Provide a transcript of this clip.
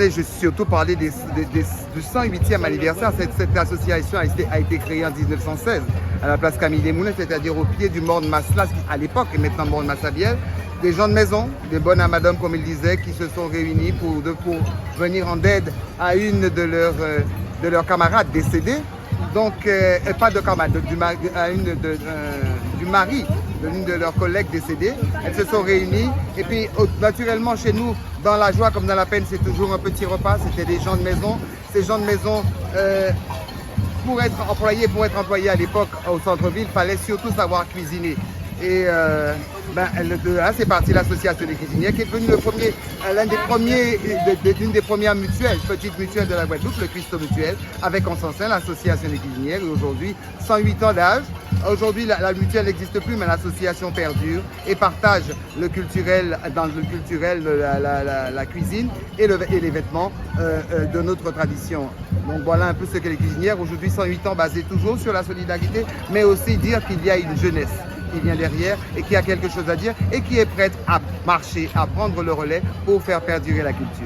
Je suis surtout parlé du 108e anniversaire. Cette association a été créée en 1916 à la place Camille Desmoulins, c'est-à-dire au pied du Morne Maslas, à l'époque et maintenant Morne Massabielle. Des gens de maison, des bonnes amadums comme il disait, qui se sont réunis pour venir en aide à une de leurs camarades décédées. Donc, pas de camarades, du mari de l'une de leurs collègues décédées. Elles se sont réunies et puis naturellement chez nous, dans la joie comme dans la peine, c'est toujours un petit repas. C'était des gens de maison. Ces gens de maison, pour être employés à l'époque au centre-ville, il fallait surtout savoir cuisiner. Et c'est parti l'association des cuisinières qui est devenue l'une des premières mutuelles, petites mutuelles de la Guadeloupe, le Christo Mutuel, avec en son sein l'association des cuisinières. Et aujourd'hui, 108 ans d'âge. Aujourd'hui, la mutuelle n'existe plus, mais l'association perdure et partage le culturel, dans le culturel, la cuisine et les vêtements de notre tradition. Donc voilà un peu ce que les cuisinières, aujourd'hui 108 ans, basées toujours sur la solidarité, mais aussi dire qu'il y a une jeunesse qui vient derrière et qui a quelque chose à dire et qui est prête à marcher, à prendre le relais pour faire perdurer la culture.